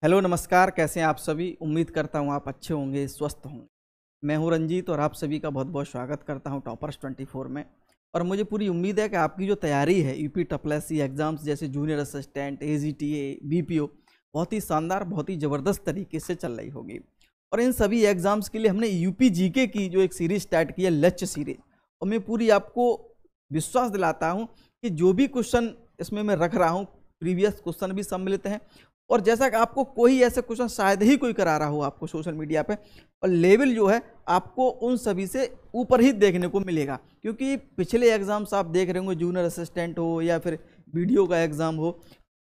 Hello नमस्कार, कैसे हैं आप सभी। उम्मीद करता हूं आप अच्छे होंगे, स्वस्थ होंगे। मैं हूं रंजीत और आप सभी का बहुत बहुत स्वागत करता हूं टॉपर्स 24 में। और मुझे पूरी उम्मीद है कि आपकी जो तैयारी है यूपी टपलेसी एग्जाम्स जैसे जूनियर असिस्टेंट, एजीटीए, बीपीओ बहुत ही शानदार, बहुत ही ज़बरदस्त तरीके से चल रही होगी। और इन सभी एग्जाम्स के लिए हमने यूपी जीके की जो एक सीरीज स्टार्ट की है, लक्ष्य सीरीज, और मैं पूरी आपको विश्वास दिलाता हूँ कि जो भी क्वेश्चन इसमें मैं रख रहा हूँ, प्रीवियस क्वेश्चन भी सम्मिलित हैं। और जैसा कि आपको कोई ऐसे क्वेश्चन शायद ही कोई करा रहा हो आपको सोशल मीडिया पे, और लेवल जो है आपको उन सभी से ऊपर ही देखने को मिलेगा। क्योंकि पिछले एग्जाम्स आप देख रहे होंगे, जूनियर असिस्टेंट हो या फिर वीडियो का एग्जाम हो,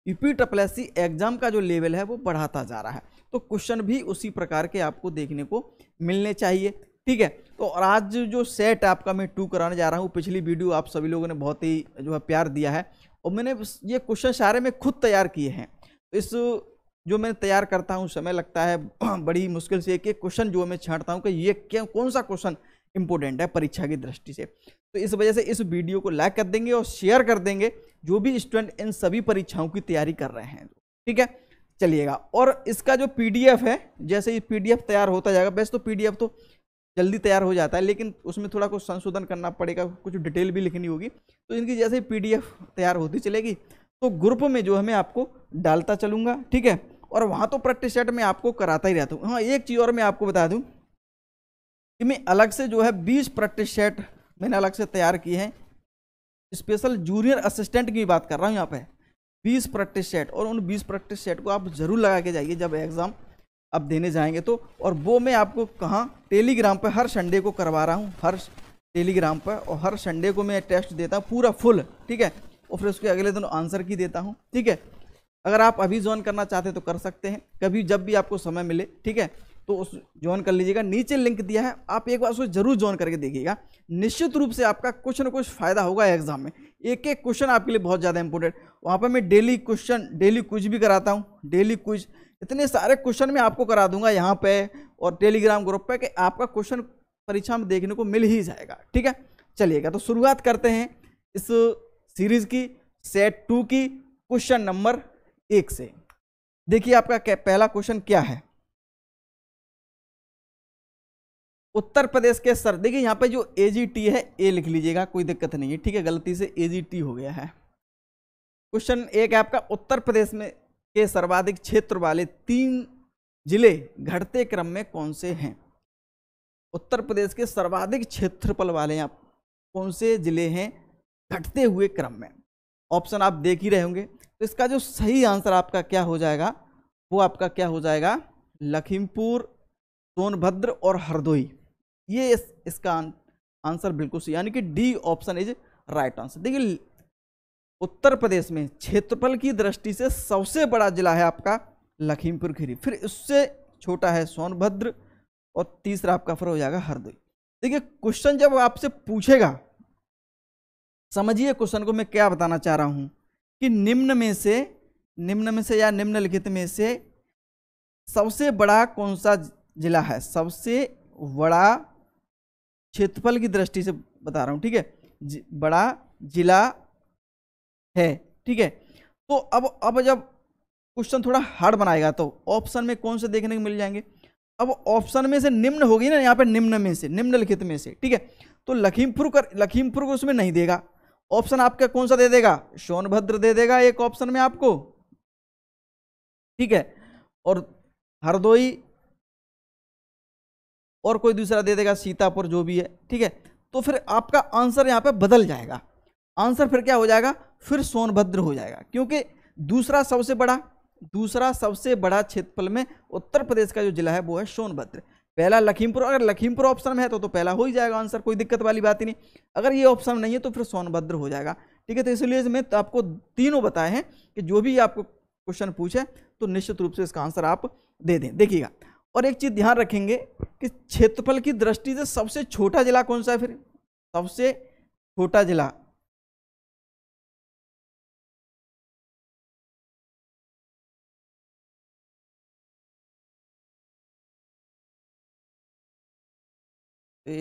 यूपी टपलेसी एग्जाम का जो लेवल है वो बढ़ाता जा रहा है। तो क्वेश्चन भी उसी प्रकार के आपको देखने को मिलने चाहिए। ठीक है, तो और आज जो सेट आपका मैं 2 कराने जा रहा हूँ, पिछली वीडियो आप सभी लोगों ने बहुत ही जो है प्यार दिया है, और मैंने ये क्वेश्चन सारे में खुद तैयार किए हैं। इस जो मैं तैयार करता हूँ समय लगता है, बड़ी मुश्किल से एक एक क्वेश्चन जो मैं छांटता हूँ कि ये क्या कौन सा क्वेश्चन इंपॉर्टेंट है परीक्षा की दृष्टि से। तो इस वजह से इस वीडियो को लाइक कर देंगे और शेयर कर देंगे जो भी स्टूडेंट इन सभी परीक्षाओं की तैयारी कर रहे हैं। ठीक है, चलिएगा। और इसका जो पीडीएफ है, जैसे ही पीडीएफ तैयार होता जाएगा, वैसे तो पीडीएफ तो जल्दी तैयार हो जाता है, लेकिन उसमें थोड़ा कुछ संशोधन करना पड़ेगा, कुछ डिटेल भी लिखनी होगी। तो इनकी जैसे ही पीडीएफ तैयार होती चलेगी तो ग्रुप में जो है मैं आपको डालता चलूँगा। ठीक है, और वहाँ तो प्रैक्टिस सेट में आपको कराता ही रहता हूँ। हाँ, एक चीज़ और मैं आपको बता दूँ कि मैं अलग से जो है 20 प्रैक्टिस सेट मैंने अलग से तैयार किए हैं। स्पेशल जूनियर असिस्टेंट की बात कर रहा हूँ यहाँ पे, 20 प्रैक्टिस सेट, और उन 20 प्रैक्टिस सेट को आप ज़रूर लगा के जाइए जब एग्ज़ाम आप देने जाएंगे तो। और वो मैं आपको कहाँ, टेलीग्राम पर हर संडे को करवा रहा हूँ, हर टेलीग्राम पर, और हर संडे को मैं टेस्ट देता हूँ पूरा फुल। ठीक है, और फिर उसके अगले दिन आंसर की देता हूँ। ठीक है, अगर आप अभी ज्वाइन करना चाहते हैं तो कर सकते हैं, कभी जब भी आपको समय मिले। ठीक है, तो उस ज्वाइन कर लीजिएगा, नीचे लिंक दिया है, आप एक बार उसको जरूर ज्वाइन करके देखिएगा। निश्चित रूप से आपका कुछ ना कुछ फायदा होगा एग्जाम में। एक एक क्वेश्चन आपके लिए बहुत ज़्यादा इंपॉर्टेंट। वहाँ पर मैं डेली क्वेश्चन, डेली क्विज भी कराता हूँ, डेली क्विज, इतने सारे क्वेश्चन मैं आपको करा दूंगा यहाँ पे और टेलीग्राम ग्रुप पे कि आपका क्वेश्चन परीक्षा में देखने को मिल ही जाएगा। ठीक है, चलिएगा, तो शुरुआत करते हैं इस सीरीज की, सेट 2 की, क्वेश्चन नंबर 1 से। देखिए आपका पहला क्वेश्चन क्या है। उत्तर प्रदेश के सर, देखिए यहाँ पे जो एजीटी है ए लिख लीजिएगा, कोई दिक्कत नहीं है। ठीक है, गलती से एजीटी हो गया है। क्वेश्चन 1 है आपका, उत्तर प्रदेश में के सर्वाधिक क्षेत्र वाले 3 जिले घटते क्रम में कौन से हैं। उत्तर प्रदेश के सर्वाधिक क्षेत्रफल वाले आप कौन से जिले हैं घटते हुए क्रम में। ऑप्शन आप देख ही रहे होंगे, तो इसका जो सही आंसर आपका क्या हो जाएगा, वो आपका क्या हो जाएगा, लखीमपुर, सोनभद्र और हरदोई। ये इसका आंसर बिल्कुल सही, यानी कि D option is right answer. देखिए उत्तर प्रदेश में क्षेत्रफल की दृष्टि से सबसे बड़ा जिला है आपका लखीमपुर खीरी, फिर उससे छोटा है सोनभद्र, और तीसरा आपका फिर हो जाएगा हरदोई। देखिए क्वेश्चन जब आपसे पूछेगा, समझिए क्वेश्चन को मैं क्या बताना चाह रहा हूं कि निम्न में से या निम्नलिखित में से सबसे बड़ा कौन सा जिला है, सबसे बड़ा क्षेत्रफल की दृष्टि से बता रहा हूं। ठीक है, बड़ा जिला है। ठीक है, तो अब जब क्वेश्चन थोड़ा हार्ड बनाएगा तो ऑप्शन में कौन से देखने को मिल जाएंगे। अब ऑप्शन में से निम्न होगी ना, यहाँ पे निम्न में से, निम्नलिखित में से। ठीक है, तो लखीमपुर को उसमें नहीं देगा। ऑप्शन आपका कौन सा दे देगा, सोनभद्र दे देगा एक ऑप्शन में आपको। ठीक है, और हरदोई, और कोई दूसरा दे देगा, सीतापुर, जो भी है। ठीक है, तो फिर आपका आंसर यहाँ पे बदल जाएगा। आंसर फिर क्या हो जाएगा, फिर सोनभद्र हो जाएगा, क्योंकि दूसरा सबसे बड़ा क्षेत्रफल में उत्तर प्रदेश का जो जिला है वो है सोनभद्र। पहला लखीमपुर, अगर लखीमपुर ऑप्शन में है तो पहला हो ही जाएगा आंसर, कोई दिक्कत वाली बात ही नहीं। अगर ये ऑप्शन नहीं है तो फिर सोनभद्र हो जाएगा। ठीक है, तो इसलिए मैं तो आपको तीनों बताए हैं कि जो भी आपको क्वेश्चन पूछे तो निश्चित रूप से इसका आंसर आप दे दें। देखिएगा, और एक चीज ध्यान रखेंगे कि क्षेत्रफल की दृष्टि से सबसे छोटा जिला कौन सा है, फिर सबसे छोटा जिला तो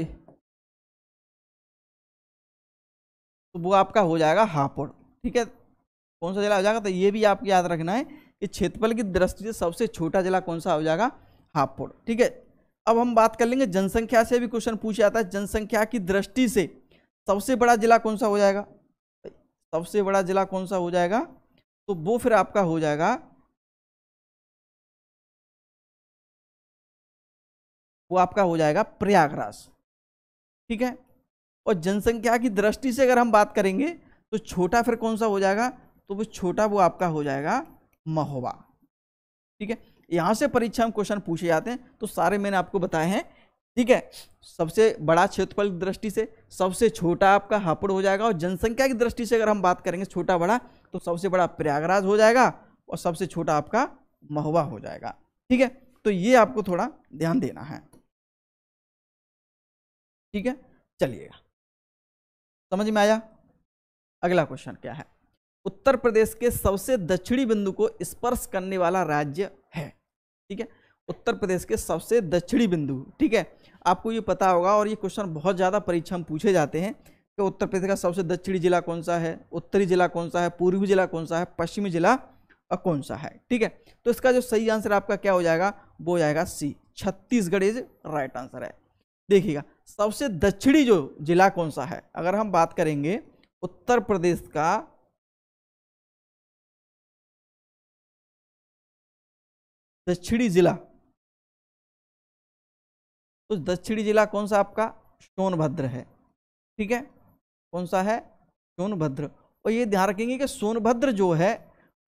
वो आपका हो जाएगा हापुड़। ठीक है, कौन सा जिला हो जाएगा, तो ये भी आपको याद रखना है कि क्षेत्रफल की दृष्टि से सबसे छोटा जिला कौन सा हो जाएगा, हापुड़। ठीक है, अब हम बात कर लेंगे जनसंख्या से भी क्वेश्चन पूछा जाता है, जनसंख्या की दृष्टि से सबसे बड़ा जिला कौन सा हो जाएगा, सबसे बड़ा जिला कौन सा हो जाएगा, तो वो फिर आपका हो जाएगा, वो आपका हो जाएगा प्रयागराज। ठीक है, और जनसंख्या की दृष्टि से अगर हम बात करेंगे तो छोटा फिर कौन सा हो जाएगा, तो वो छोटा वो आपका हो जाएगा महोबा। ठीक है, यहां से परीक्षा में क्वेश्चन पूछे जाते हैं, तो सारे मैंने आपको बताए हैं। ठीक है, सबसे बड़ा क्षेत्रफल की दृष्टि से सबसे छोटा आपका हापुड़ हो जाएगा, और जनसंख्या की दृष्टि से अगर हम बात करेंगे छोटा बड़ा, तो सबसे बड़ा प्रयागराज हो जाएगा और सबसे छोटा आपका महोबा हो जाएगा। ठीक है, तो ये आपको थोड़ा ध्यान देना है। ठीक है, चलिएगा, समझ में आया। अगला क्वेश्चन क्या है, उत्तर प्रदेश के सबसे दक्षिणी बिंदु को स्पर्श करने वाला राज्य है। ठीक है, उत्तर प्रदेश के सबसे दक्षिणी बिंदु। ठीक है, आपको ये पता होगा, और ये क्वेश्चन बहुत ज़्यादा परीक्षा में पूछे जाते हैं कि उत्तर प्रदेश का सबसे दक्षिणी जिला कौन सा है, उत्तरी जिला कौन सा है, पूर्वी जिला कौन सा है, पश्चिमी जिला कौन सा है। ठीक है, तो इसका जो सही आंसर आपका क्या हो जाएगा, वो हो जाएगा सी, छत्तीसगढ़ इज राइट आंसर है। देखिएगा, सबसे दक्षिणी जो जिला कौन सा है, अगर हम बात करेंगे उत्तर प्रदेश का दक्षिणी जिला, तो दक्षिणी जिला कौन सा आपका सोनभद्र है। ठीक है, कौन सा है, सोनभद्र। और ये ध्यान रखेंगे कि सोनभद्र जो है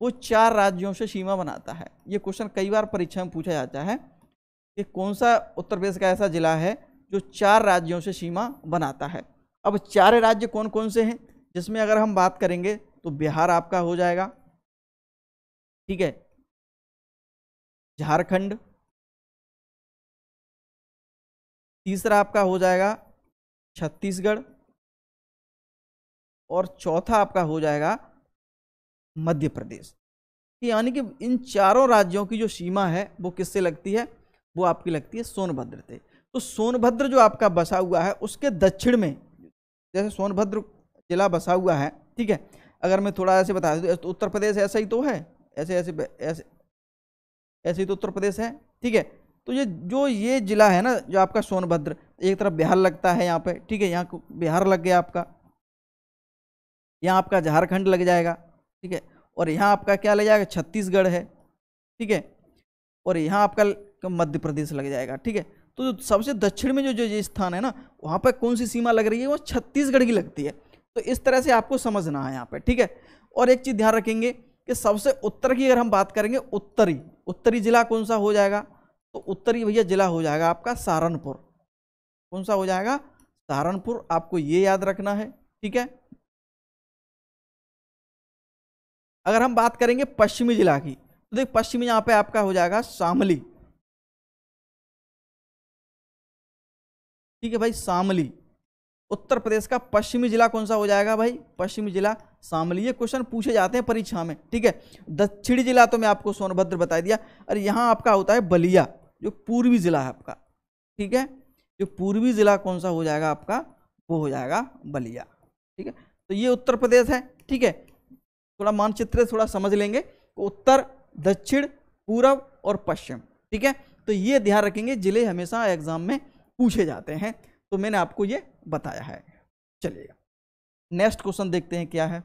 वो 4 राज्यों से सीमा बनाता है। ये क्वेश्चन कई बार परीक्षा में पूछा जाता है कि कौन सा उत्तर प्रदेश का ऐसा जिला है जो 4 राज्यों से सीमा बनाता है। अब 4 राज्य कौन कौन से हैं, जिसमें अगर हम बात करेंगे तो बिहार आपका हो जाएगा। ठीक है, झारखंड, तीसरा आपका हो जाएगा छत्तीसगढ़, और चौथा आपका हो जाएगा मध्य प्रदेश। यानी कि इन 4 राज्यों की जो सीमा है वो किससे लगती है, वो आपकी लगती है सोनभद्र से। तो सोनभद्र जो आपका बसा हुआ है उसके दक्षिण में, जैसे सोनभद्र जिला बसा हुआ है। ठीक है, अगर मैं थोड़ा ऐसे बता दूं तो उत्तर प्रदेश ऐसा ही तो है, ऐसे ऐसे ऐसे ऐसे ही तो उत्तर प्रदेश है। ठीक है, तो ये जिला है ना जो आपका सोनभद्र, एक तरफ बिहार लगता है यहाँ पे। ठीक है, यहाँ बिहार लग गया आपका, यहाँ आपका झारखंड लग जाएगा। ठीक है, और यहाँ आपका क्या लग जाएगा, छत्तीसगढ़ है। ठीक है, और यहाँ आपका मध्य प्रदेश लग जाएगा। ठीक है, तो सबसे दक्षिण में जो स्थान है ना, वहाँ पर कौन सी सीमा लग रही है, वो छत्तीसगढ़ की लगती है। तो इस तरह से आपको समझना है यहाँ पे। ठीक है, और एक चीज़ ध्यान रखेंगे कि सबसे उत्तर की अगर हम बात करेंगे, उत्तरी जिला कौन सा हो जाएगा, तो उत्तरी भैया जिला हो जाएगा आपका सहारनपुर। कौन सा हो जाएगा, सहारनपुर, आपको ये याद रखना है। ठीक है, अगर हम बात करेंगे पश्चिमी जिला की, तो देख पश्चिमी यहाँ पे आपका हो जाएगा शामली। ठीक है भाई, शामली। उत्तर प्रदेश का पश्चिमी जिला कौन सा हो जाएगा भाई, पश्चिमी जिला शामली। ये क्वेश्चन पूछे जाते हैं परीक्षा में। ठीक है, दक्षिणी जिला तो मैं आपको सोनभद्र बता दिया, और यहाँ आपका होता है बलिया, जो पूर्वी जिला है आपका। ठीक है, जो पूर्वी जिला कौन सा हो जाएगा आपका, वो हो जाएगा बलिया। ठीक है, तो ये उत्तर प्रदेश है। ठीक है, थोड़ा मानचित्र थोड़ा समझ लेंगे, उत्तर, दक्षिण, पूर्व और पश्चिम। ठीक है, तो ये ध्यान रखेंगे, जिले हमेशा एग्जाम में पूछे जाते हैं, तो मैंने आपको ये बताया है। चलिएगा, नेक्स्ट क्वेश्चन देखते हैं क्या है।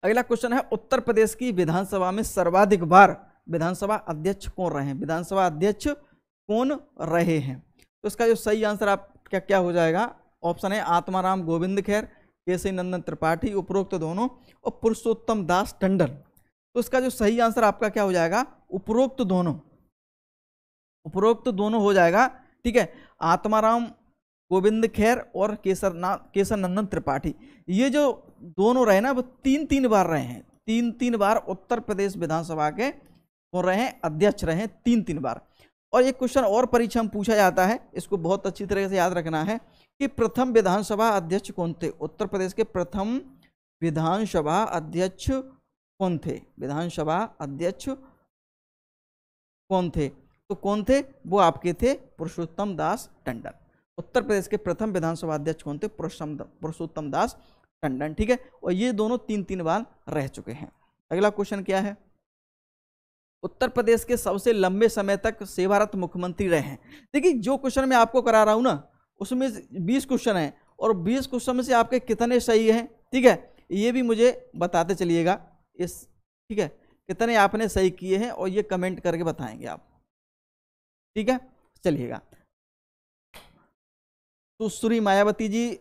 अगला क्वेश्चन है, उत्तर प्रदेश की विधानसभा में सर्वाधिक बार विधानसभा अध्यक्ष कौन रहे हैं, विधानसभा अध्यक्ष कौन रहे हैं। तो इसका जो सही आंसर आपका क्या हो जाएगा, ऑप्शन है आत्माराम गोविंद खेर, केशव नंदन त्रिपाठी, उपरोक्त दोनों, और पुरुषोत्तम दास टंडन। तो इसका जो सही आंसर आपका क्या हो जाएगा, उपरोक्त दोनों, उपरोक्त दोनों हो जाएगा। ठीक है, आत्माराम गोविंद खेर और केशव नंदन त्रिपाठी, ये जो दोनों रहे ना, वो 3 बार रहे हैं, 3 बार उत्तर प्रदेश विधानसभा के हो रहे हैं, अध्यक्ष रहे हैं 3 बार। और एक क्वेश्चन और परीक्षा में पूछा जाता है, इसको बहुत अच्छी तरह से याद रखना है कि प्रथम विधानसभा अध्यक्ष कौन थे, उत्तर प्रदेश के प्रथम विधानसभा अध्यक्ष कौन थे, विधानसभा अध्यक्ष कौन थे, तो कौन थे, वो आपके थे पुरुषोत्तम दास टंडन। उत्तर प्रदेश के प्रथम विधानसभा अध्यक्ष कौन थे, पुरुषोत्तम दास टंडन। ठीक है, और ये दोनों 3 बार रह चुके हैं। अगला क्वेश्चन क्या है, उत्तर प्रदेश के सबसे लंबे समय तक सेवारत मुख्यमंत्री रहे हैं। देखिए जो क्वेश्चन मैं आपको करा रहा हूं ना, उसमें 20 क्वेश्चन हैं और 20 क्वेश्चन में से आपके कितने सही हैं, ठीक है, ये भी मुझे बताते चलिएगा इस, ठीक है, कितने आपने सही किए हैं और ये कमेंट करके बताएंगे आप, ठीक है। चलिएगा, तो श्री मायावती जी,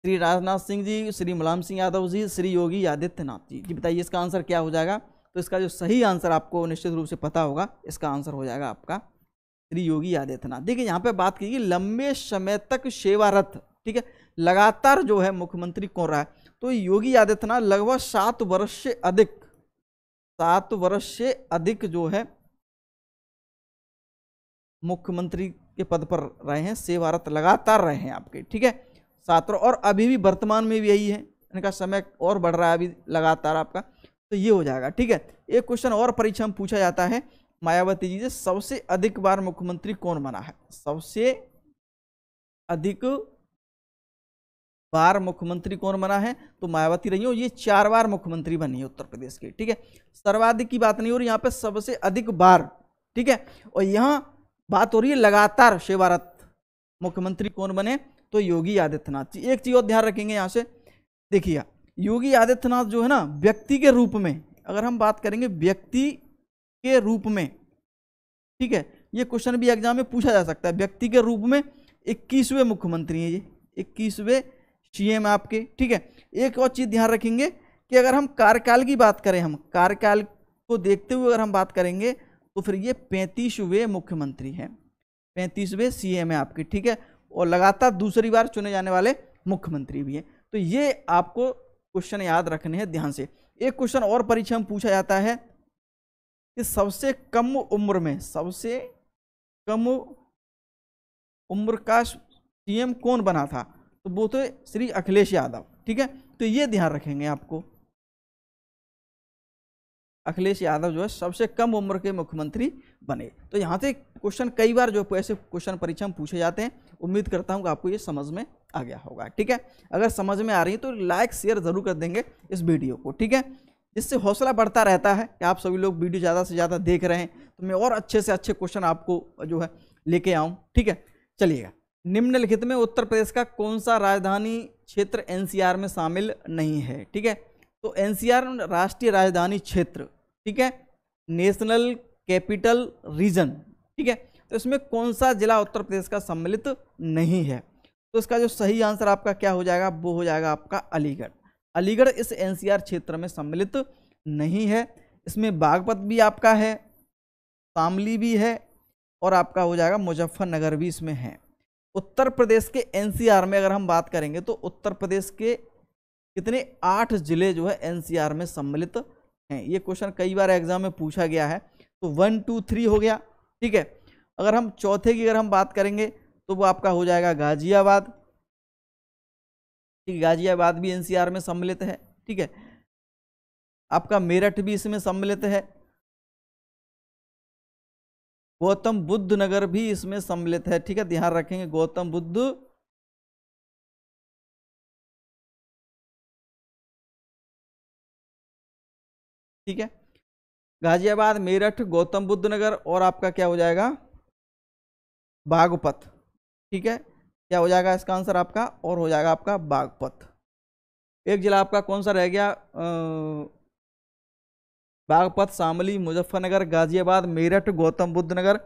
श्री राजनाथ सिंह जी, श्री मुलायम सिंह यादव जी, श्री योगी आदित्यनाथ जी, बताइए इसका आंसर क्या हो जाएगा। तो इसका जो सही आंसर आपको निश्चित रूप से पता होगा, इसका आंसर हो जाएगा आपका श्री योगी आदित्यनाथ। देखिए यहाँ पे बात की लंबे समय तक सेवारत, ठीक है, लगातार जो है मुख्यमंत्री कौन रहा है, तो योगी आदित्यनाथ लगभग 7 वर्ष से अधिक, 7 वर्ष से अधिक जो है मुख्यमंत्री के पद पर रहे हैं, सेवारत लगातार रहे हैं आपके, ठीक है, 7, और अभी भी वर्तमान में भी यही है, इनका समय और बढ़ रहा है अभी लगातार आपका, तो ये हो जाएगा, ठीक है। एक क्वेश्चन और परीक्षा में पूछा जाता है, मायावती जी से सबसे अधिक बार मुख्यमंत्री कौन बना है, सबसे अधिक बार मुख्यमंत्री कौन बना है, तो मायावती रही हो, ये 4 बार मुख्यमंत्री बनी है उत्तर प्रदेश की, ठीक है। सर्वाधिक की बात नहीं हो रही यहाँ पे, सबसे अधिक बार, ठीक है, और यहाँ बात हो रही है लगातार सेवारत मुख्यमंत्री कौन बने, तो योगी आदित्यनाथ जी। एक चीज और ध्यान रखेंगे यहाँ से, देखिए योगी आदित्यनाथ जो है ना, व्यक्ति के रूप में अगर हम बात करेंगे, व्यक्ति के रूप में, ठीक है, ये क्वेश्चन भी एग्जाम में पूछा जा सकता है, व्यक्ति के रूप में 21वें मुख्यमंत्री हैं ये, 21वें सीएम आपके, ठीक है। एक और चीज ध्यान रखेंगे कि अगर हम कार्यकाल की बात करें, हम कार्यकाल को देखते हुए अगर हम बात करेंगे, तो फिर ये 35वें मुख्यमंत्री हैं, 35वें सीएम है आपके, ठीक है, और लगातार दूसरी बार चुने जाने वाले मुख्यमंत्री भी हैं। तो ये आपको क्वेश्चन याद रखने हैं ध्यान से। एक क्वेश्चन और परीक्षा में पूछा जाता है कि सबसे कम उम्र में, सबसे कम उम्र का सीएम कौन बना था, तो वो तो श्री अखिलेश यादव, ठीक है, तो ये ध्यान रखेंगे आपको, अखिलेश यादव जो है सबसे कम उम्र के मुख्यमंत्री बने। तो यहाँ से क्वेश्चन कई बार जो ऐसे क्वेश्चन परीक्षा में पूछे जाते हैं, उम्मीद करता हूँ कि आपको ये समझ में आ गया होगा, ठीक है। अगर समझ में आ रही है तो लाइक शेयर जरूर कर देंगे इस वीडियो को, ठीक है, जिससे हौसला बढ़ता रहता है कि आप सभी लोग वीडियो ज़्यादा से ज़्यादा देख रहे हैं, तो मैं और अच्छे से अच्छे क्वेश्चन आपको जो है लेके आऊँ, ठीक है। चलिएगा, निम्नलिखित में उत्तर प्रदेश का कौन सा राजधानी क्षेत्र एनसीआर में शामिल नहीं है, ठीक है, तो एनसीआर राष्ट्रीय राजधानी क्षेत्र, ठीक है, नेशनल कैपिटल रीजन, ठीक है, तो इसमें कौन सा जिला उत्तर प्रदेश का सम्मिलित नहीं है, तो इसका जो सही आंसर आपका क्या हो जाएगा, वो हो जाएगा आपका अलीगढ़। अलीगढ़ इस एनसीआर क्षेत्र में सम्मिलित नहीं है। इसमें बागपत भी आपका है, शामली भी है, और आपका हो जाएगा मुजफ्फरनगर भी इसमें है। उत्तर प्रदेश के एनसीआर में अगर हम बात करेंगे तो उत्तर प्रदेश के कितने 8 जिले जो है एनसीआर में सम्मिलित हैं। ये क्वेश्चन कई बार एग्जाम में पूछा गया है, तो 1 2 3 हो गया, ठीक है। अगर हम चौथे की अगर हम बात करेंगे तो वो आपका हो जाएगा गाजियाबाद, ठीक, गाजियाबाद भी एनसीआर में सम्मिलित है, ठीक है। आपका मेरठ भी इसमें सम्मिलित है, गौतम बुद्ध नगर भी इसमें सम्मिलित है, ठीक है, ध्यान रखेंगे गौतम बुद्ध, ठीक है, गाजियाबाद, मेरठ, गौतम बुद्ध नगर, और आपका क्या हो जाएगा बागपत, ठीक है, क्या हो जाएगा इसका आंसर आपका, और हो जाएगा आपका बागपत। एक जिला आपका कौन सा रह गया, बागपत, शामली, मुजफ्फरनगर, गाजियाबाद, मेरठ, गौतम बुद्ध नगर,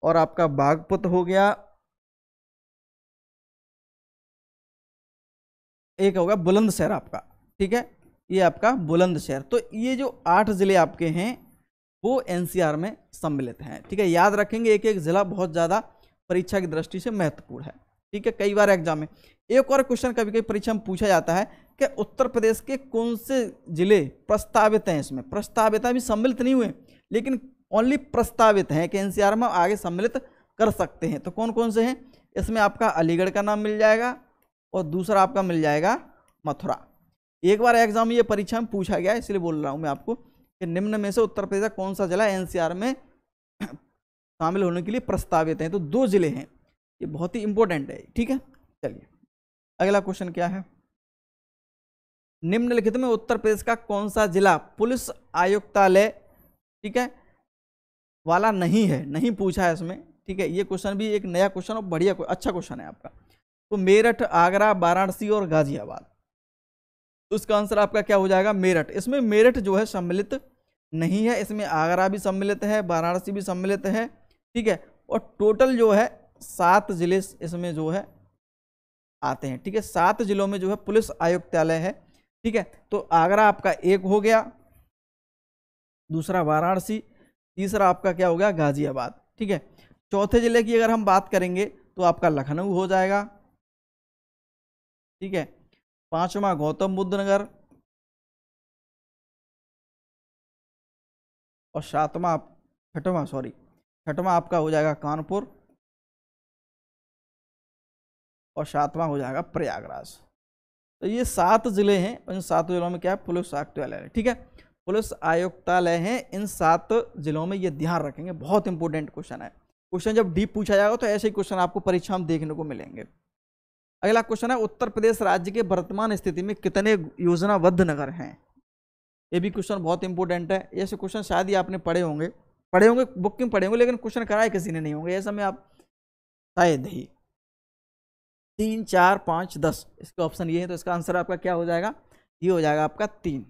और आपका बागपत हो गया। एक होगा बुलंदशहर आपका, ठीक है, ये आपका बुलंदशहर। तो ये जो 8 जिले आपके हैं वो एनसीआर में सम्मिलित हैं, ठीक है। याद रखेंगे, एक एक जिला बहुत ज़्यादा परीक्षा की दृष्टि से महत्वपूर्ण है, ठीक है, कई बार एग्जाम में। एक और क्वेश्चन कभी कभी परीक्षा में पूछा जाता है कि उत्तर प्रदेश के कौन से जिले प्रस्तावित हैं, इसमें प्रस्तावित अभी सम्मिलित नहीं हुए, लेकिन ओनली प्रस्तावित हैं कि एनसीआर में आगे सम्मिलित कर सकते हैं, तो कौन कौन से हैं, इसमें आपका अलीगढ़ का नाम मिल जाएगा, और दूसरा आपका मिल जाएगा मथुरा। एक बार एग्जाम ये परीक्षा में पूछा गया, इसलिए बोल रहा हूँ मैं आपको कि निम्न में से उत्तर प्रदेश का कौन सा जिला एनसीआर में शामिल होने के लिए प्रस्तावित हैं, तो 2 जिले हैं, ये बहुत ही इंपॉर्टेंट है, ठीक है। चलिए अगला क्वेश्चन क्या है, निम्नलिखित में उत्तर प्रदेश का कौन सा जिला पुलिस आयुक्तालय, ठीक है, वाला नहीं है, नहीं पूछा है इसमें, ठीक है। ये क्वेश्चन भी एक नया क्वेश्चन और बढ़िया अच्छा क्वेश्चन है आपका। तो मेरठ, आगरा, वाराणसी और गाजियाबाद, तो इसका आंसर आपका क्या हो जाएगा? मेरठ। इसमें मेरठ जो है सम्मिलित नहीं है, इसमें आगरा भी सम्मिलित है, वाराणसी भी सम्मिलित है, ठीक है। और टोटल जो है 7 जिले इसमें जो है आते हैं, ठीक है। 7 जिलों में जो है पुलिस आयुक्तालय है, ठीक है। तो आगरा आपका एक हो गया, दूसरा वाराणसी, तीसरा आपका क्या हो गया? गाजियाबाद, ठीक है। चौथे जिले की अगर हम बात करेंगे तो आपका लखनऊ हो जाएगा, ठीक है। पांचवा गौतम बुद्ध नगर, और छठवां आपका हो जाएगा कानपुर, और सातवां हो जाएगा प्रयागराज। तो ये 7 जिले हैं, इन 7 जिलों में क्या है? पुलिस आयुक्तालय है, ठीक है। पुलिस आयुक्तालय है इन 7 जिलों में, ये ध्यान रखेंगे, बहुत इंपॉर्टेंट क्वेश्चन है। क्वेश्चन जब डीप पूछा जाएगा तो ऐसे ही क्वेश्चन आपको परीक्षा में देखने को मिलेंगे। अगला क्वेश्चन है, उत्तर प्रदेश राज्य के वर्तमान स्थिति में कितने योजनाबद्ध नगर हैं? ये भी क्वेश्चन बहुत इंपॉर्टेंट है। ऐसे क्वेश्चन शायद ही आपने पढ़े होंगे बुक में पढ़े होंगे, लेकिन क्वेश्चन कराए किसी ने नहीं होंगे, ऐसा में आप शायद ही 3, 4, 5, 10 इसका ऑप्शन ये है। तो इसका आंसर आपका क्या हो जाएगा? ये हो जाएगा आपका 3,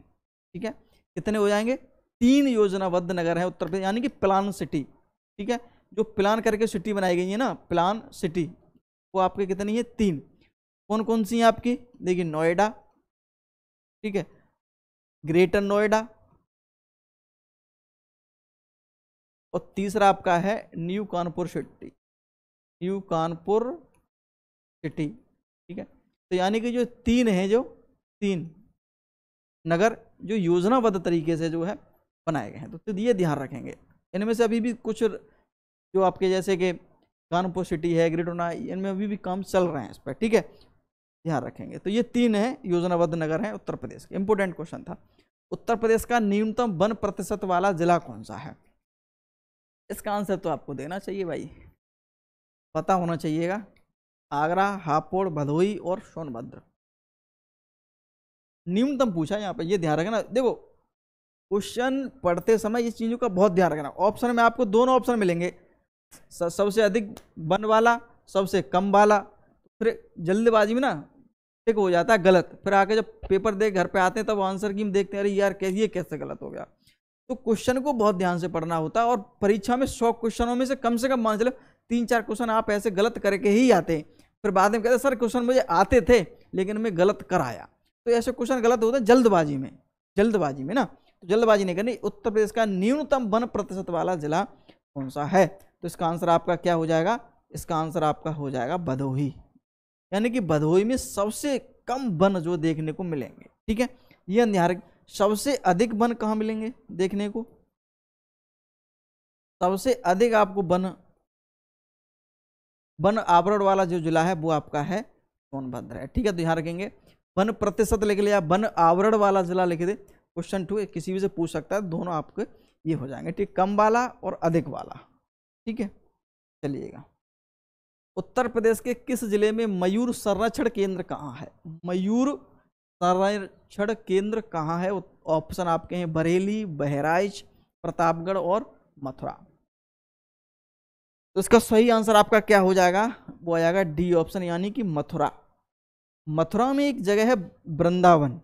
ठीक है। कितने हो जाएंगे? 3 योजनाबद्ध नगर है उत्तर प्रदेश, यानी कि प्लान सिटी, ठीक है। जो प्लान करके सिटी बनाई गई है ना, प्लान सिटी, वो आपके कितनी है? 3। कौन कौन सी है आपकी? देखिए, नोएडा, ठीक है, ग्रेटर नोएडा, और तीसरा आपका है न्यू कानपुर सिटी, ठीक है। तो यानी कि जो 3 है, जो 3 नगर जो योजनाबद्ध तरीके से जो है बनाए गए हैं, तो ये ध्यान रखेंगे। इनमें से अभी भी कुछ जो आपके जैसे कि कानपुर सिटी है, ग्रेटर नोएडा, इनमें अभी भी काम चल रहे हैं इस पर, ठीक है, ध्यान रखेंगे। तो ये 3 है योजनाबद्ध नगर हैं उत्तर प्रदेश के। इंपोर्टेंट क्वेश्चन था। उत्तर प्रदेश का न्यूनतम वन प्रतिशत वाला जिला कौन सा है? इसका आंसर तो आपको देना चाहिए भाई, पता होना चाहिएगा। आगरा, हापुड़, भदोही और सोनभद्र। न्यूनतम पूछा यहाँ पे, ये ध्यान रखना। देखो, क्वेश्चन पढ़ते समय इस चीजों का बहुत ध्यान रखना। ऑप्शन में आपको दोनों ऑप्शन मिलेंगे, सबसे अधिक वन वाला, सबसे कम वाला। फिर जल्दबाजी में ना ठीक हो जाता है गलत, फिर आके जब पेपर दे घर पे आते हैं तब आंसर की देखते हैं, अरे यार ये कैसे गलत हो गया। तो क्वेश्चन को बहुत ध्यान से पढ़ना होता है, और परीक्षा में 100 क्वेश्चनों में से कम मान चलो 3-4 क्वेश्चन आप ऐसे गलत करके ही आते हैं, फिर बाद में कहते सर क्वेश्चन मुझे आते थे लेकिन मैं गलत कराया। तो ऐसे क्वेश्चन गलत होते हैं जल्दबाजी में ना, तो जल्दबाजी नहीं करनी। उत्तर प्रदेश का न्यूनतम वन प्रतिशत वाला जिला कौन सा है? तो इसका आंसर आपका क्या हो जाएगा? इसका आंसर आपका हो जाएगा भदोही, यानी कि भदोही में सबसे कम वन जो देखने को मिलेंगे, ठीक है। ये ध्यान, सबसे अधिक वन कहाँ मिलेंगे देखने को? सबसे अधिक आपको वन आवरण वाला जो जिला है वो आपका है सोनभद्र है, ठीक है। तो ध्यान रखेंगे, वन प्रतिशत लिख लिया, वन आवरण वाला जिला लिख दे। क्वेश्चन 2 किसी भी से पूछ सकता है, दोनों आपके ये हो जाएंगे, ठीक, कम वाला और अधिक वाला, ठीक है। चलिएगा, उत्तर प्रदेश के किस जिले में मयूर संरक्षण केंद्र कहाँ है? मयूर संरक्षण केंद्र कहाँ है? ऑप्शन आपके हैं बरेली, बहराइच, प्रतापगढ़ और मथुरा। तो इसका सही आंसर आपका क्या हो जाएगा? वो आ जाएगा डी ऑप्शन, यानी कि मथुरा। मथुरा में एक जगह है वृंदावन,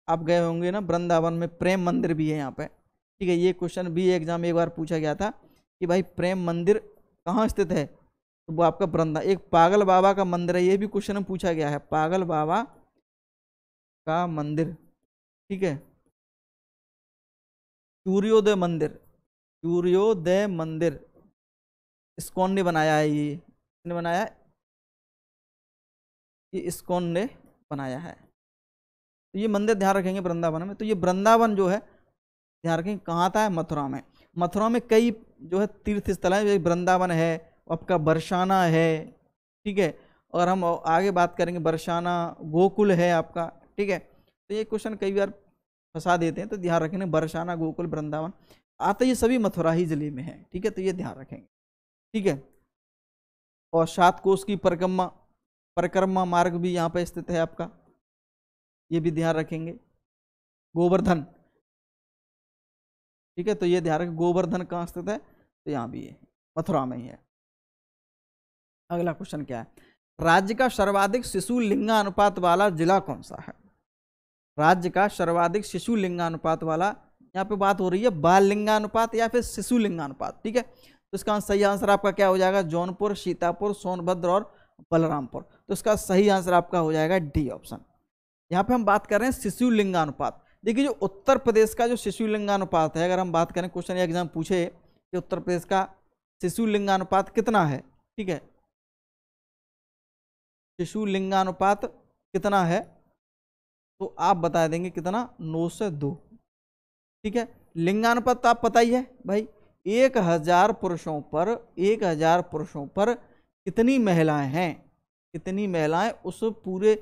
आप गए होंगे ना, वृंदावन में प्रेम मंदिर भी है यहाँ पे, ठीक है। ये क्वेश्चन भी एग्जाम में एक बार पूछा गया था कि भाई प्रेम मंदिर कहाँ स्थित है, तो वो आपका वृंदावन। एक पागल बाबा का मंदिर है, ये भी क्वेश्चन में पूछा गया है, पागल बाबा का मंदिर, ठीक है। सूर्योदय मंदिर इस्कॉन ने बनाया है, ये किसने बनाया है? ये इस्कॉन ने बनाया है। तो ये मंदिर ध्यान रखेंगे वृंदावन में। तो ये वृंदावन जो है ध्यान रखेंगे कहाँ था? है मथुरा में। मथुरा में कई जो है तीर्थ स्थल है, वृंदावन है, आपका बरसाना है, ठीक है। और हम आगे बात करेंगे, बरसाना गोकुल है आपका, ठीक है। तो ये क्वेश्चन कई बार फंसा देते हैं, तो ध्यान रखेंगे बरसाना, गोकुल, वृंदावन आते ये सभी मथुरा ही जिले में है, ठीक है। तो ये ध्यान रखेंगे, ठीक है। और 7 कोस की परिक्रमा मार्ग भी यहाँ पे स्थित है आपका, ये भी ध्यान रखेंगे, गोवर्धन, ठीक है। तो ये ध्यान रखें, गोवर्धन कहाँ स्थित है, तो यहाँ भी है, मथुरा में ही है। अगला क्वेश्चन क्या है, राज्य का सर्वाधिक शिशु लिंगानुपात वाला जिला कौन सा है। राज्य का सर्वाधिक शिशु लिंगानुपात वाला, यहाँ पे बात हो रही है बाल लिंगानुपात या फिर शिशु लिंगानुपात, ठीक है। तो इसका सही आंसर आपका क्या हो जाएगा, जौनपुर, सीतापुर, सोनभद्र और बलरामपुर। तो इसका सही आंसर आपका हो जाएगा डी ऑप्शन। यहाँ पे हम बात कर रहे हैं शिशु लिंगानुपात। देखिए जो उत्तर प्रदेश का जो शिशु लिंगानुपात है, अगर हम बात करें, क्वेश्चन एग्जाम पूछे कि उत्तर प्रदेश का शिशु लिंगानुपात कितना है, ठीक है, शिशु लिंगानुपात कितना है, तो आप बता देंगे कितना, 9 से 2, ठीक है। लिंगानुपात तो आप पता ही है भाई, 1000 पुरुषों पर कितनी महिलाएं हैं, कितनी महिलाएं उस पूरे,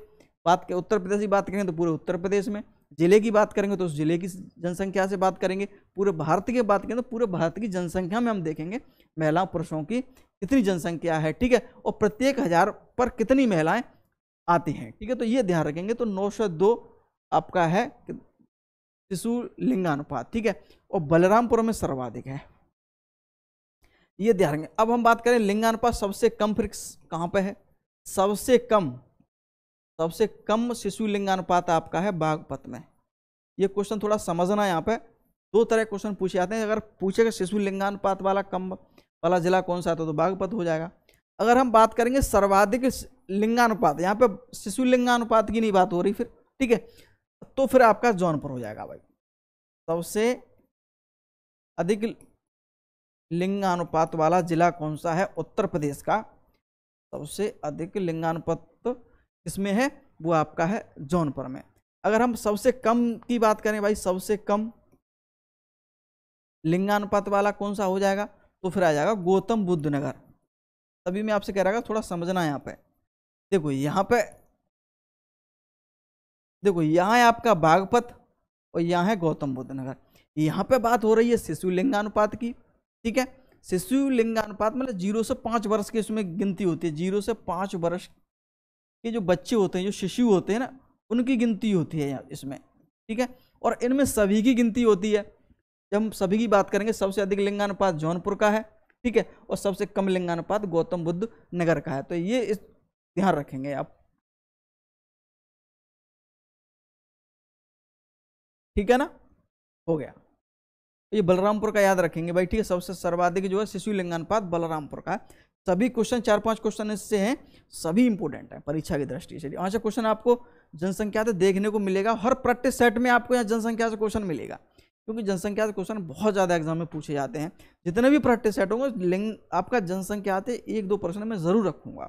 बात के उत्तर प्रदेश की बात करेंगे तो पूरे उत्तर प्रदेश में, जिले की बात करेंगे तो उस जिले की जनसंख्या से बात करेंगे, पूरे भारत की बात करेंगे तो पूरे भारत की जनसंख्या में हम देखेंगे महिलाओं पुरुषों की कितनी जनसंख्या है, ठीक है, और प्रत्येक 1000 पर कितनी महिलाएं आती हैं, ठीक है। तो ये ध्यान रखेंगे, तो 9 से 2 आपका है शिशु लिंगानुपात, ठीक है, और बलरामपुर में सर्वाधिक है, ये ध्यान रखेंगे। अब हम बात करें लिंगानुपात सबसे कम फिर कहाँ पे है, सबसे कम शिशु लिंगानुपात आपका है बागपत में। ये क्वेश्चन थोड़ा समझना, यहाँ पे 2 तरह क्वेश्चन पूछे जाते हैं। अगर पूछेगा शिशु लिंगानुपात वाला कम वाला जिला कौन सा है तो बागपत हो जाएगा। अगर हम बात करेंगे सर्वाधिक लिंगानुपात, यहाँ पे शिशु लिंगानुपात की नहीं बात हो रही फिर, ठीक है, तो फिर आपका जौनपुर हो जाएगा भाई। सबसे अधिक लिंगानुपात वाला जिला कौन सा है उत्तर प्रदेश का, सबसे अधिक लिंगानुपात किसमें है, वो आपका है जौनपुर में। अगर हम सबसे कम की बात करें भाई, सबसे कम लिंगानुपात वाला कौन सा हो जाएगा, तो फिर आ जाएगा गौतम बुद्ध नगर। तभी मैं आपसे कह रहा था थोड़ा समझना, यहाँ पे देखो, यहाँ है आपका बागपत और यहाँ है गौतम बुद्ध नगर। यहाँ पे बात हो रही है शिशु लिंगानुपात की, ठीक है। शिशु लिंगानुपात मतलब 0 से 5 वर्ष की इसमें गिनती होती है। 0 से 5 वर्ष के जो बच्चे होते हैं, जो शिशु होते हैं ना, उनकी गिनती होती है इसमें, ठीक है। और इनमें सभी की गिनती होती है। जब हम सभी की बात करेंगे, सबसे अधिक लिंगानुपात जौनपुर का है, ठीक है, और सबसे कम लिंगानुपात गौतम बुद्ध नगर का है। तो ये इस ध्यान रखेंगे आप, ठीक है ना, हो गया। ये बलरामपुर का याद रखेंगे भाई, ठीक है। सबसे सर्वाधिक जो है शिशु लिंगानुपात बलरामपुर का है। सभी क्वेश्चन 4-5 क्वेश्चन इससे हैं, सभी इंपोर्टेंट है परीक्षा की दृष्टि से। अच्छा, क्वेश्चन आपको जनसंख्या से देखने को मिलेगा, हर प्रैक्टिस सेट में आपको यहाँ जनसंख्या से क्वेश्चन मिलेगा, क्योंकि जनसंख्या से क्वेश्चन बहुत ज़्यादा एग्जाम में पूछे जाते हैं। जितने भी प्रैक्टिस सेट होंगे, लिंग आपका जनसंख्या से 1-2 प्रश्न में जरूर रखूंगा,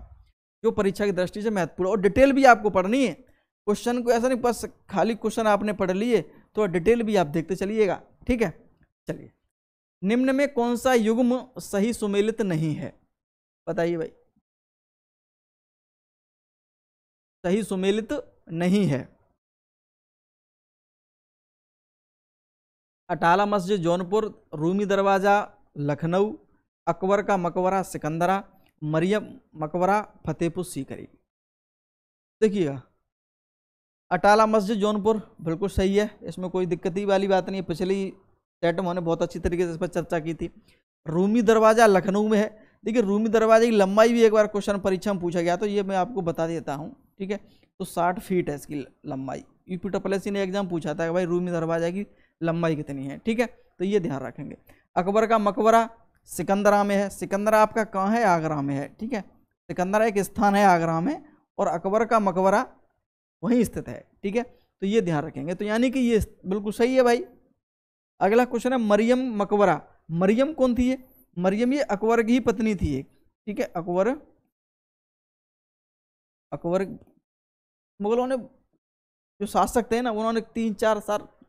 जो परीक्षा की दृष्टि से महत्वपूर्ण, और डिटेल भी आपको पढ़नी है। क्वेश्चन को ऐसा नहीं बस खाली क्वेश्चन आपने पढ़ लिए, तो डिटेल भी आप देखते चलिएगा, ठीक है। चलिए, निम्न में कौन सा युग्म सही सुमेलित नहीं है, बताइए भाई, सही सुमेलित नहीं है। अटाला मस्जिद जौनपुर, रूमी दरवाजा लखनऊ, अकबर का मकबरा सिकंदरा, मरियम मकबरा फतेहपुर सीकरी। देखिएगा, अटाला मस्जिद जौनपुर बिल्कुल सही है, इसमें कोई दिक्कत ही वाली बात नहीं है। पिछली सेट में हमने बहुत अच्छी तरीके से इस पर चर्चा की थी। रूमी दरवाजा लखनऊ में है। देखिए, रूमी दरवाजे की लंबाई भी एक बार क्वेश्चन परीक्षा में पूछा गया, तो ये मैं आपको बता देता हूँ, ठीक है। तो 60 फीट है इसकी लंबाई। यूपीएससी ने एग्जाम पूछा था कि भाई रूमी दरवाजा की लंबाई कितनी है, ठीक है, तो ये ध्यान रखेंगे। अकबर का मकबरा सिकंदरा में है। सिकंदरा आपका कहाँ है, आगरा में है, ठीक है। सिकंदरा एक स्थान है आगरा में, और अकबर का मकबरा वहीं स्थित है, ठीक है। तो ये ध्यान रखेंगे, तो यानी कि ये बिल्कुल सही है भाई। अगला क्वेश्चन है मरियम मकबरा। मरियम कौन थी ये, मरियम ये अकबर की ही पत्नी थी एक, ठीक है। अकबर मुगलों ने जो शासक थे ना, उन्होंने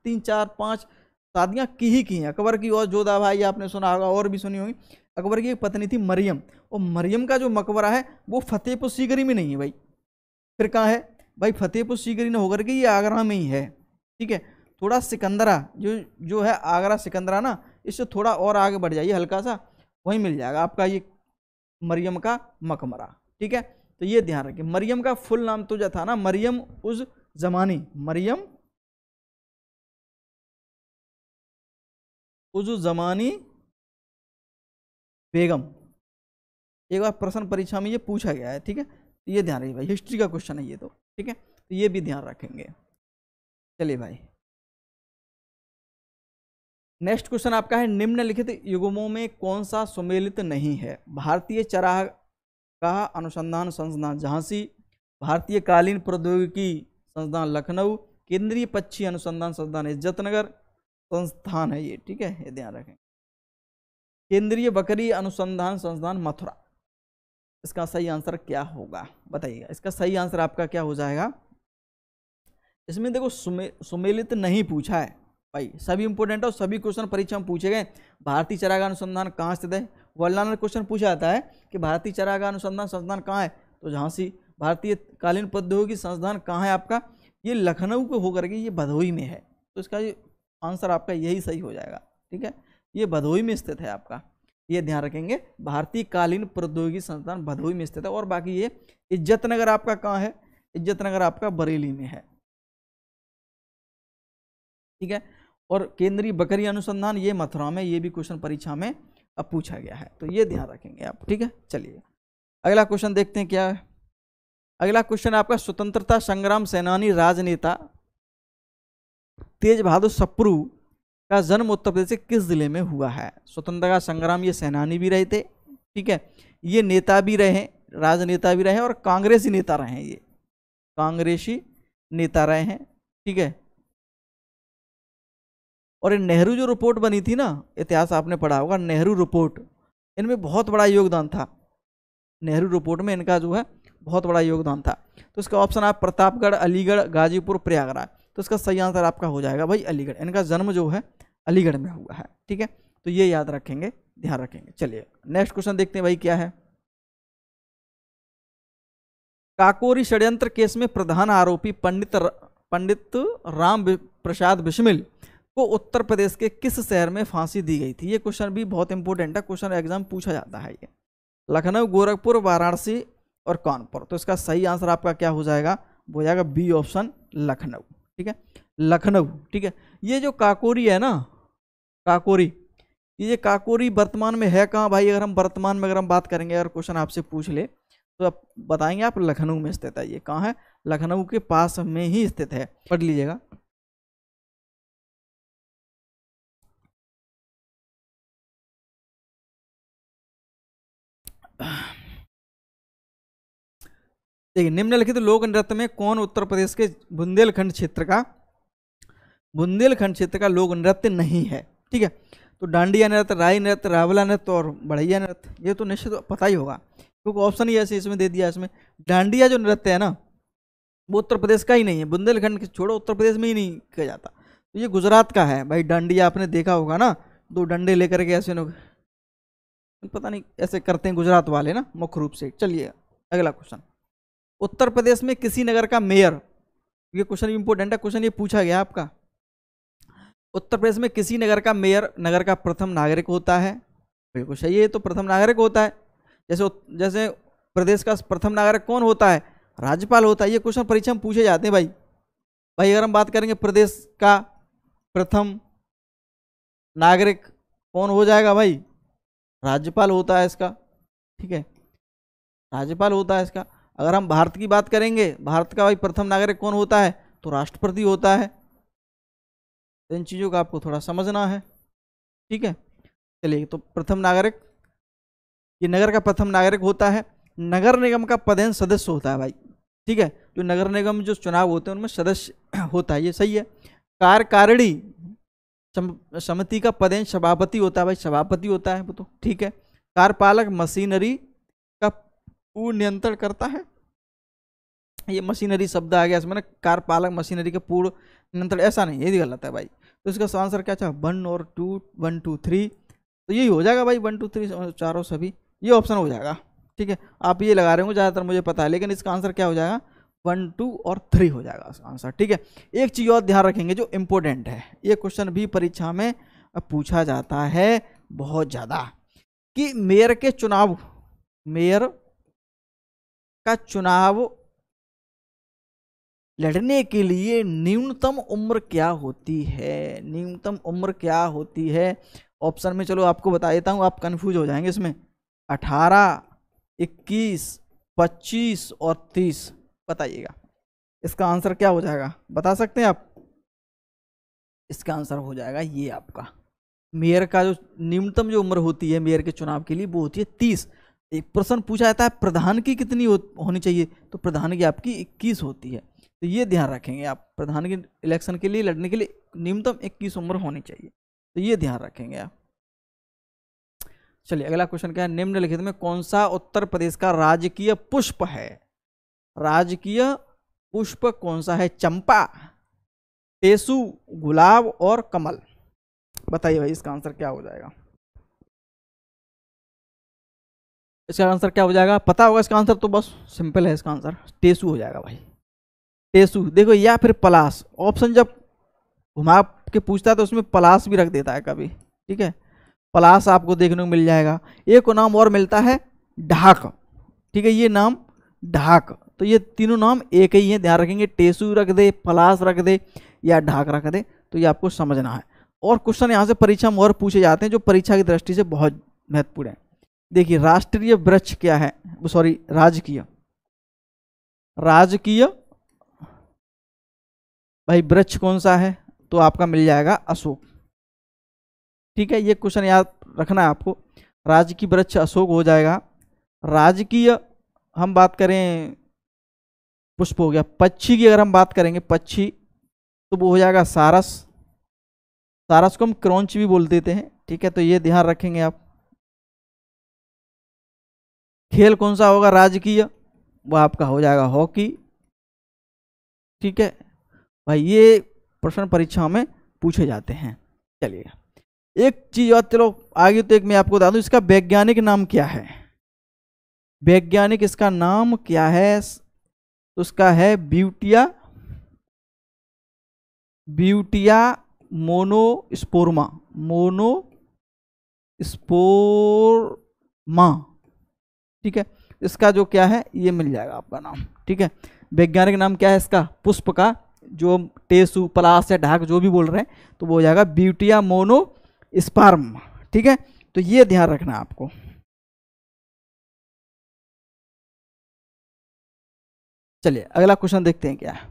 3-4-5 शादियां की हैं अकबर की। और जोधा भाई आपने सुना होगा, और भी सुनी होगी। अकबर की एक पत्नी थी मरियम, और मरियम का जो मकबरा है वो फतेहपुर सीकरी में नहीं है भाई, फिर कहाँ है भाई, फतेहपुर सीकरी ने होकर के ये आगरा में ही है, ठीक है। थोड़ा सिकंदरा जो है आगरा सिकंदरा ना, इससे थोड़ा और आगे बढ़ जाइए हल्का सा, वहीं मिल जाएगा आपका ये मरियम का मकबरा, ठीक है। तो ये ध्यान रखिए, मरियम का फुल नाम तो जो था ना, मरियम उज जमानी, मरियम उजु जमानी बेगम, एक बार प्रश्न परीक्षा में ये पूछा गया है, ठीक है। तो ये ध्यान रखिए भाई, हिस्ट्री का क्वेश्चन है ये तो, ठीक है, तो ये भी ध्यान रखेंगे। चलिए भाई, नेक्स्ट क्वेश्चन आपका है, निम्नलिखित युग्मों में कौन सा सुमेलित नहीं है? भारतीय चरागाह अनुसंधान संस्थान झांसी, भारतीय कालीन प्रौद्योगिकी संस्थान लखनऊ, केंद्रीय पक्षी अनुसंधान संस्थान इज्जतनगर संस्थान है ये, ठीक है, ये ध्यान रखें। केंद्रीय बकरी अनुसंधान संस्थान मथुरा। इसका सही आंसर क्या होगा बताइएगा? इसका सही आंसर आपका क्या हो जाएगा? इसमें देखो सुमेलित नहीं पूछा है भाई, सभी इंपोर्टेंट और सभी क्वेश्चन परीक्षा में पूछे गए। भारतीय चरागाह अनुसंधान कहाँ स्थित है? वर्णनात्मक क्वेश्चन पूछा जाता है कि भारतीय चरागाह अनुसंधान संस्थान कहाँ है, तो झांसी। भारतीय कालीन प्रौद्योगिकी संस्थान कहाँ है आपका? ये लखनऊ को होकर के ये भदोही में है, तो इसका ये आंसर आपका यही सही हो जाएगा, ठीक है, ये भदोही में स्थित है आपका, ये ध्यान रखेंगे। भारतीय कालीन प्रौद्योगिकी संस्थान भदोही में स्थित है। और बाकी ये इज्जतनगर आपका कहाँ है? इज्जतनगर आपका बरेली में है, ठीक है। और केंद्रीय बकरी अनुसंधान ये मथुरा में, ये भी क्वेश्चन परीक्षा में अब पूछा गया है, तो ये ध्यान रखेंगे आप, ठीक है। चलिए अगला क्वेश्चन देखते हैं क्या है। अगला क्वेश्चन आपका, स्वतंत्रता संग्राम सेनानी राजनेता तेज बहादुर सप्रू का जन्म उत्तर प्रदेश के किस जिले में हुआ है? स्वतंत्रता संग्राम, ये सेनानी भी रहे थे, ठीक है, ये नेता भी रहे, राजनेता भी रहे और कांग्रेसी नेता रहे हैं, ये कांग्रेसी नेता रहे हैं, ठीक है। और ये नेहरू जो रिपोर्ट बनी थी ना, इतिहास आपने पढ़ा होगा, नेहरू रिपोर्ट, इनमें बहुत बड़ा योगदान था। नेहरू रिपोर्ट में इनका जो है बहुत बड़ा योगदान था। तो इसका ऑप्शन आप प्रतापगढ़, अलीगढ़, गाजीपुर, प्रयागराज, तो इसका सही आंसर आपका हो जाएगा भाई अलीगढ़। इनका जन्म जो है अलीगढ़ में हुआ है, ठीक है, तो ये याद रखेंगे, ध्यान रखेंगे। चलिए नेक्स्ट क्वेश्चन देखते हैं भाई क्या है। काकोरी षड्यंत्र केस में प्रधान आरोपी पंडित राम प्रसाद बिस्मिल को उत्तर प्रदेश के किस शहर में फांसी दी गई थी? ये क्वेश्चन भी बहुत इंपॉर्टेंट है, क्वेश्चन एग्जाम पूछा जाता है ये। लखनऊ, गोरखपुर, वाराणसी और कानपुर, तो इसका सही आंसर आपका क्या हो जाएगा? हो जाएगा बी ऑप्शन, लखनऊ, ठीक है, लखनऊ, ठीक है। ये जो काकोरी है ना, काकोरी, ये काकोरी वर्तमान में है कहाँ भाई? अगर हम वर्तमान में अगर हम बात करेंगे, अगर क्वेश्चन आपसे पूछ ले तो आप बताएंगे आप लखनऊ में स्थित है। ये कहाँ है? लखनऊ के पास में ही स्थित है, पढ़ लीजिएगा। देखिए, निम्नलिखित लोक नृत्य में कौन उत्तर प्रदेश के बुंदेलखंड क्षेत्र का लोक नृत्य नहीं है? ठीक है, तो डांडिया नृत्य, राई नृत्य, रावला नृत्य और बढ़ैया नृत्य, ये तो निश्चित पता ही होगा क्योंकि ऑप्शन ही ऐसे इसमें दे दिया। इसमें डांडिया जो नृत्य है ना, वो उत्तर प्रदेश का ही नहीं है, बुंदेलखंड के छोड़ो उत्तर प्रदेश में ही नहीं किया जाता, तो ये गुजरात का है भाई। डांडिया आपने देखा होगा ना, दो डंडे लेकर के ऐसे लोग, पता नहीं ऐसे करते हैं गुजरात वाले ना मुख्य रूप से। चलिए अगला क्वेश्चन, उत्तर प्रदेश में किसी नगर का मेयर, ये क्वेश्चन इंपोर्टेंट है, क्वेश्चन ये पूछा गया आपका। उत्तर प्रदेश में किसी नगर का मेयर नगर का प्रथम नागरिक होता है? बिल्कुल सही है, तो प्रथम नागरिक होता है। जैसे प्रदेश का प्रथम नागरिक कौन होता है? राज्यपाल होता है। ये क्वेश्चन परीक्षा में पूछे जाते हैं भाई। भाई अगर हम बात करेंगे प्रदेश का प्रथम नागरिक कौन हो जाएगा भाई? राज्यपाल होता है इसका, ठीक है, राज्यपाल होता है इसका। अगर हम भारत की बात करेंगे, भारत का भाई प्रथम नागरिक कौन होता है? तो राष्ट्रपति होता है। तो इन चीज़ों का आपको थोड़ा समझना है, ठीक है। चलिए, तो प्रथम नागरिक, ये नगर का प्रथम नागरिक होता है। नगर निगम का पदेन सदस्य होता है भाई, ठीक है, जो नगर निगम जो चुनाव होते हैं उनमें सदस्य होता है, ये सही है। कार्यकारिणी समिति का पदेन सभापति होता है भाई, सभापति होता है वो तो, ठीक है। कार्यपालक मशीनरी का पूर्ण नियंत्रण करता है, ये मशीनरी शब्द आ गया इसमें ना, कार्यपालक मशीनरी का पूर्ण नियंत्रण, ऐसा नहीं, ये भी गलत है भाई। तो इसका आंसर क्या था? 1 और 2, 1 2 3, तो यही हो जाएगा भाई, 1 2 3 चारों सभी, ये ऑप्शन हो जाएगा, ठीक है। आप ये लगा रहे होंगे ज़्यादातर, मुझे पता है, लेकिन इसका आंसर क्या हो जाएगा? 1 2 और 3 हो जाएगा इसका आंसर, ठीक है। एक चीज़ और ध्यान रखेंगे जो इम्पोर्टेंट है, ये क्वेश्चन भी परीक्षा में पूछा जाता है बहुत ज़्यादा, कि मेयर का चुनाव लड़ने के लिए न्यूनतम उम्र क्या होती है? न्यूनतम उम्र क्या होती है? ऑप्शन में चलो आपको बता देता हूँ, आप कंफ्यूज हो जाएंगे इसमें। 18, 21, 25 और 30। बताइएगा इसका आंसर क्या हो जाएगा, बता सकते हैं आप? इसका आंसर हो जाएगा ये आपका, मेयर का जो न्यूनतम जो उम्र होती है मेयर के चुनाव के लिए वो होती है 30। एक प्रश्न पूछा जाता है प्रधान की कितनी होनी चाहिए, तो प्रधान की आपकी 21 होती है। तो ये ध्यान रखेंगे आप, प्रधान के इलेक्शन के लिए लड़ने के लिए न्यूनतम 21 उम्र होनी चाहिए, तो ये ध्यान रखेंगे आप। चलिए अगला क्वेश्चन क्या है, निम्नलिखित में कौन सा उत्तर प्रदेश का राजकीय पुष्प है? राजकीय पुष्प कौन सा है? चंपा, टेसू, गुलाब और कमल। बताइए भाई इसका आंसर क्या हो जाएगा? इसका आंसर क्या हो जाएगा, पता होगा इसका आंसर? तो बस सिंपल है, इसका आंसर टेसू हो जाएगा भाई, टेसू। देखो या फिर पलाश, ऑप्शन जब घुमा के पूछता है तो उसमें पलाश भी रख देता है कभी, ठीक है, पलाश आपको देखने को मिल जाएगा। एक नाम और मिलता है ढाक, ठीक है, ये नाम ढाक। तो ये तीनों नाम एक ही है, ध्यान रखेंगे, टेसू रख दे, पलाश रख दे या ढाक रख दे, तो ये आपको समझना है। और क्वेश्चन यहाँ से परीक्षा में और पूछे जाते हैं जो परीक्षा की दृष्टि से बहुत महत्वपूर्ण है। देखिए राष्ट्रीय वृक्ष क्या है, सॉरी राजकीय, राजकीय भाई वृक्ष कौन सा है? तो आपका मिल जाएगा अशोक, ठीक है, ये क्वेश्चन याद रखना है आपको। राजकीय वृक्ष अशोक हो जाएगा। राजकीय हम बात करें पुष्प हो गया। पक्षी की अगर हम बात करेंगे, पक्षी, तो वो हो जाएगा सारस, सारस को हम क्रॉन्च भी बोल देते हैं, ठीक है, तो ये ध्यान रखेंगे आप। खेल कौन सा होगा राजकीय? वो आपका हो जाएगा हॉकी, ठीक है भाई, ये प्रश्न परीक्षा में पूछे जाते हैं। चलिए एक चीज और, चलो आगे तो एक मैं आपको बता दूं, इसका वैज्ञानिक नाम क्या है? वैज्ञानिक इसका नाम क्या है? उसका है ब्यूटिया, ब्यूटिया मोनोस्पोरमा, मोनोस्पोरमा, ठीक है, इसका जो क्या है ये मिल जाएगा आपका नाम, ठीक है। वैज्ञानिक नाम क्या है इसका पुष्प का, जो टेसू, पलाश या ढाक जो भी बोल रहे हैं, तो वो हो जाएगा ब्यूटिया मोनोस्पर्म, ठीक है, तो ये ध्यान रखना है आपको। चलिए अगला क्वेश्चन देखते हैं क्या है।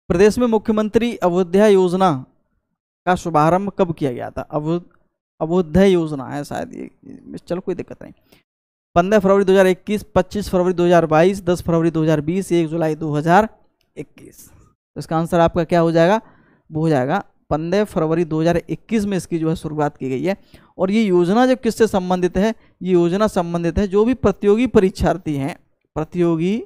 प्रदेश में मुख्यमंत्री अभ्युदय योजना का शुभारंभ कब किया गया था? अभ्युदय योजना है शायद ये, चलो कोई दिक्कत नहीं। 15 फरवरी 2021, 25 फरवरी 2022, 10 फरवरी 2020, 1 जुलाई 2021। तो इसका आंसर आपका क्या हो जाएगा? वो हो जाएगा 15 फरवरी 2021 में इसकी जो है शुरुआत की गई है। और ये योजना जब किससे संबंधित है? ये योजना संबंधित है जो भी प्रतियोगी परीक्षार्थी हैं, प्रतियोगी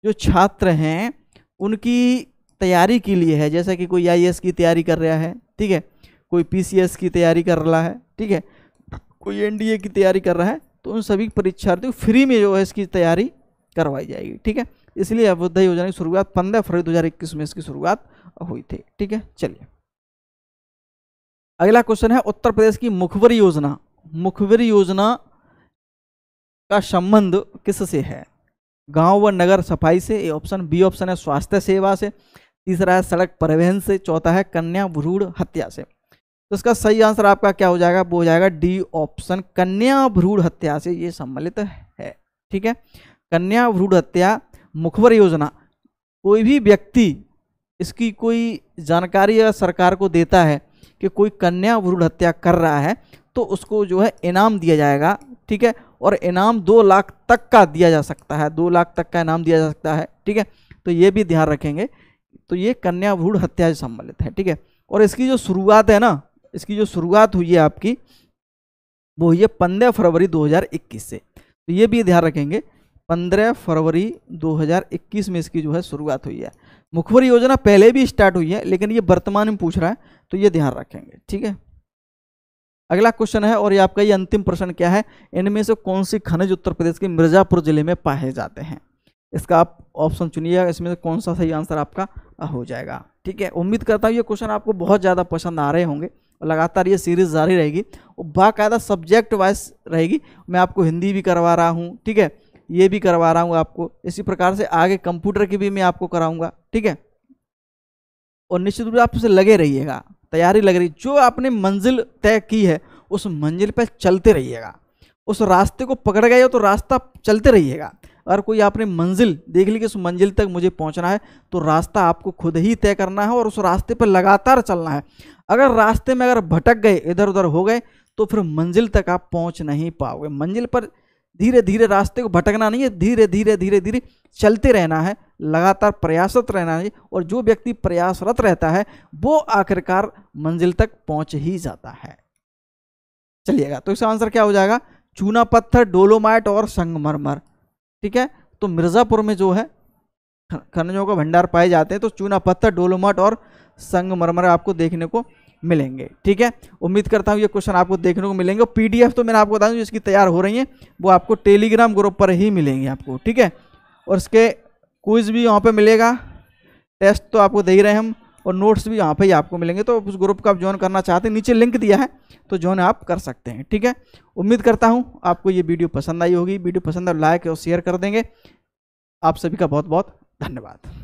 जो छात्र हैं, उनकी तैयारी के लिए है। जैसा कि कोई आईएएस की तैयारी कर रहा है, ठीक है, कोई पीसीएस की तैयारी कर रहा है, ठीक है, कोई एनडीए की तैयारी कर रहा है, तो उन सभी परीक्षार्थियों को फ्री में जो है इसकी तैयारी करवाई जाएगी, ठीक है। इसलिए अभ्युदय योजना की शुरुआत 15 फरवरी 2021 में इसकी शुरुआत हुई थी, ठीक है। चलिए अगला क्वेश्चन है, उत्तर प्रदेश की मुखबिरी योजना, मुखबिरी योजना का संबंध किससे है? गांव व नगर सफाई से, ए ऑप्शन, बी ऑप्शन है स्वास्थ्य सेवा से, तीसरा है सड़क परिवहन से, चौथा है कन्या भ्रूण हत्या से। तो इसका सही आंसर आपका क्या हो जाएगा? वो हो जाएगा डी ऑप्शन, कन्या भ्रूण हत्या से ये सम्मिलित है, ठीक है। कन्या भ्रूण हत्या मुखबिर योजना, कोई भी व्यक्ति इसकी कोई जानकारी अगर सरकार को देता है कि कोई कन्या भ्रूण हत्या कर रहा है, तो उसको जो है इनाम दिया जाएगा, ठीक है, और इनाम 2 लाख तक का दिया जा सकता है, 2 लाख तक का इनाम दिया जा सकता है, ठीक है। तो ये भी ध्यान रखेंगे। तो ये कन्या भ्रूण हत्या से सम्मिलित है, ठीक है। और इसकी जो शुरुआत है ना, इसकी जो शुरुआत हुई है आपकी, वो हुई है 15 फरवरी 2021 से। तो ये भी ध्यान रखेंगे, 15 फरवरी 2021 में इसकी जो है शुरुआत हुई है। मुखबिरी योजना पहले भी स्टार्ट हुई है, लेकिन ये वर्तमान में पूछ रहा है, तो ये ध्यान रखेंगे, ठीक है। अगला क्वेश्चन है, और ये आपका ये अंतिम प्रश्न क्या है, इनमें से कौन सी खनिज उत्तर प्रदेश के मिर्जापुर जिले में पाए जाते हैं? इसका आप ऑप्शन चुनिएगा, इसमें से कौन सा सही आंसर आपका हो जाएगा, ठीक है। उम्मीद करता हूँ ये क्वेश्चन आपको बहुत ज़्यादा पसंद आ रहे होंगे, और लगातार ये सीरीज जारी रहेगी, और बाकायदा सब्जेक्ट वाइज रहेगी। मैं आपको हिंदी भी करवा रहा हूँ, ठीक है, ये भी करवा रहा हूँ आपको। इसी प्रकार से आगे कंप्यूटर की भी मैं आपको कराऊंगा, ठीक है। और निश्चित रूप से आप उसे लगे रहिएगा, तैयारी लग रही, जो आपने मंजिल तय की है उस मंजिल पर चलते रहिएगा। उस रास्ते को पकड़ गए हो तो रास्ता चलते रहिएगा। अगर कोई आपने मंजिल देख ली कि उस मंजिल तक मुझे पहुंचना है, तो रास्ता आपको खुद ही तय करना है और उस रास्ते पर लगातार चलना है। अगर रास्ते में अगर भटक गए, इधर उधर हो गए, तो फिर मंजिल तक आप पहुंच नहीं पाओगे। मंजिल पर धीरे धीरे रास्ते को भटकना नहीं है, धीरे धीरे धीरे धीरे चलते रहना है, लगातार प्रयासरत रहना है। और जो व्यक्ति प्रयासरत रहता है वो आखिरकार मंजिल तक पहुंच ही जाता है। चलिएगा, तो इसका आंसर क्या हो जाएगा? चूना पत्थर, डोलोमाइट और संगमरमर, ठीक है। तो मिर्जापुर में जो है खनिजों का भंडार पाए जाते हैं, तो चूना पत्थर, डोलोमाइट और संगमरमर आपको देखने को मिलेंगे, ठीक है। उम्मीद करता हूँ ये क्वेश्चन आपको देखने को मिलेंगे। पीडीएफ तो मैंने आपको बता दूं जिसकी तैयार हो रही है वो आपको टेलीग्राम ग्रुप पर ही मिलेंगे आपको, ठीक है। और इसके क्विज भी वहाँ पे मिलेगा, टेस्ट तो आपको दे ही रहे हैं हम, और नोट्स भी यहाँ पे ही आपको मिलेंगे। तो उस ग्रुप का आप ज्वाइन करना चाहते हैं, नीचे लिंक दिया है, तो ज्वाइन आप कर सकते हैं, ठीक है। उम्मीद करता हूँ आपको ये वीडियो पसंद आई होगी। वीडियो पसंद है लाइक और शेयर कर देंगे। आप सभी का बहुत बहुत धन्यवाद।